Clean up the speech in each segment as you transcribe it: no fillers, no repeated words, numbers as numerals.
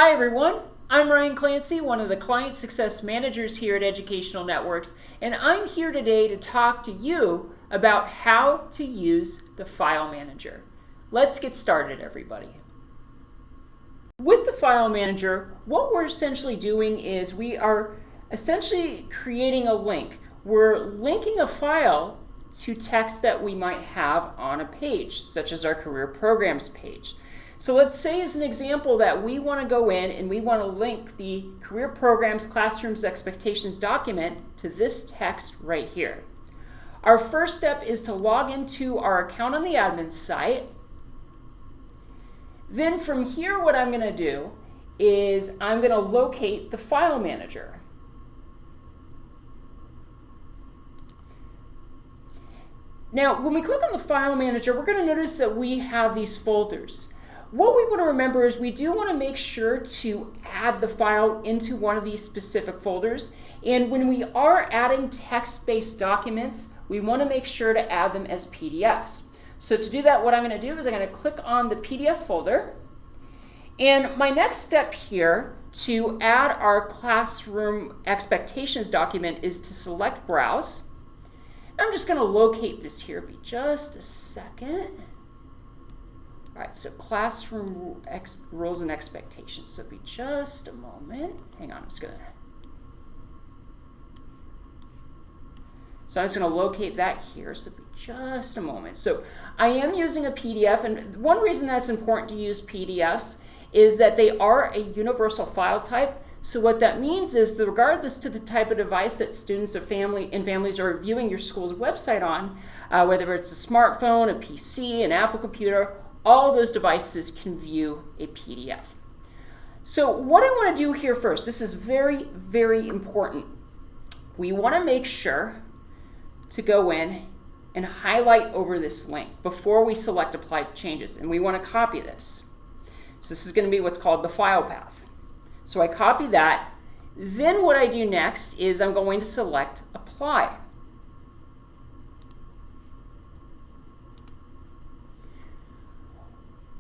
Hi everyone, I'm Ryan Clancy, one of the Client Success Managers here at Educational Networks, and I'm here today to talk to you about how to use the File Manager. Let's get started, everybody. With the File Manager, what we're essentially doing is we are essentially creating a link. We're linking a file to text that we might have on a page, such as our Career Programs page. So let's say as an example that we want to go in and we want to link the Career Programs Classrooms Expectations document to this text right here. Our first step is to log into our account on the admin site. Then from here what I'm going to do is I'm going to locate the File Manager. Now when we click on the File Manager, we're going to notice that we have these folders. What we want to remember is we do want to make sure to add the file into one of these specific folders. And when we are adding text-based documents, we want to make sure to add them as PDFs. So to do that, what I'm going to do is I'm going to click on the PDF folder. And my next step here to add our Classroom Expectations document is to select Browse. I'm just going to locate this here. Be just a second. All right, so Classroom Rules and Expectations. So be just a moment. Hang on, I'm just going to locate that here. So be just a moment. So I am using a PDF, and one reason that's important to use PDFs is that they are a universal file type. So what that means is that regardless to the type of device that students or families are viewing your school's website on, whether it's a smartphone, a PC, an Apple computer, all those devices can view a PDF. So what I want to do here first, this is very, very important. We want to make sure to go in and highlight over this link before we select Apply Changes, and we want to copy this. So this is going to be what's called the file path. So I copy that. Then what I do next is I'm going to select Apply.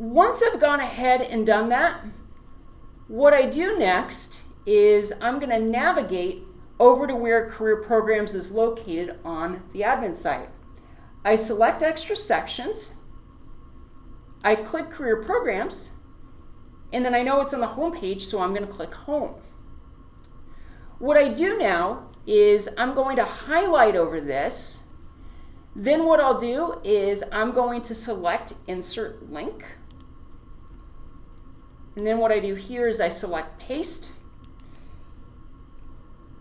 Once I've gone ahead and done that, what I do next is I'm going to navigate over to where Career Programs is located on the admin site. I select Extra Sections, I click Career Programs, and then I know it's on the home page, so I'm going to click Home. What I do now is I'm going to highlight over this. Then what I'll do is I'm going to select Insert Link. And then what I do here is I select Paste.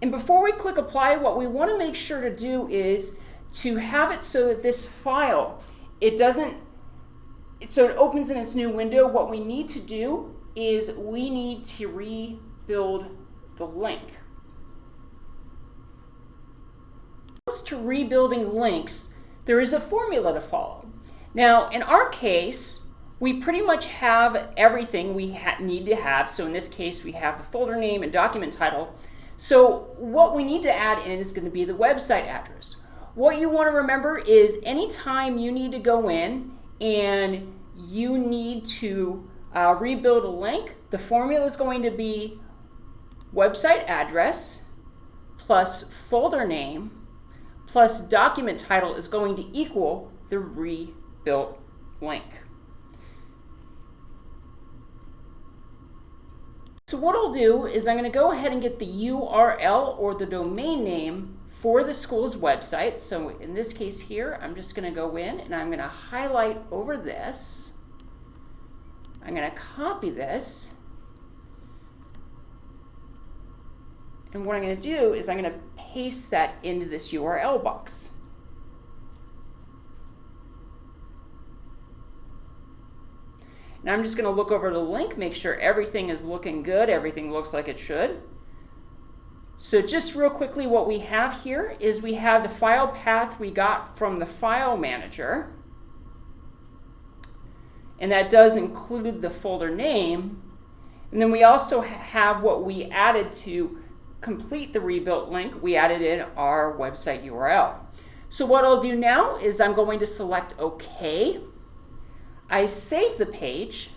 And before we click Apply, what we want to make sure to do is to have it so that this file, it opens in its new window. What we need to do is we need to rebuild the link. When it comes to rebuilding links, there is a formula to follow. Now, in our case, we pretty much have everything we need to have. So in this case, we have the folder name and document title. So what we need to add in is going to be the website address. What you want to remember is anytime you need to go in and you need to rebuild a link, the formula is going to be website address plus folder name plus document title is going to equal the rebuilt link. So what I'll do is I'm going to go ahead and get the URL or the domain name for the school's website. So in this case here, I'm just going to go in and I'm going to highlight over this. I'm going to copy this. And what I'm going to do is I'm going to paste that into this URL box. Now I'm just going to look over the link, make sure everything is looking good, everything looks like it should. So just real quickly, what we have here is we have the file path we got from the File Manager. And that does include the folder name. And then we also have what we added to complete the rebuilt link. We added in our website URL. So what I'll do now is I'm going to select OK. I save the page.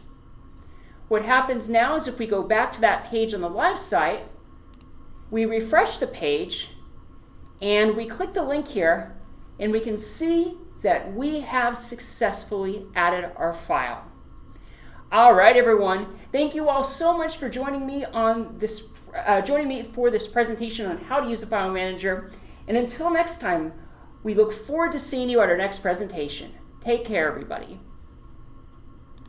what happens now is if we go back to that page on the live site, we refresh the page, and we click the link here, and we can see that we have successfully added our file. All right, everyone. Thank you all so much for joining me on this, for this presentation on how to use the File Manager. And until next time, we look forward to seeing you at our next presentation. Take care, everybody.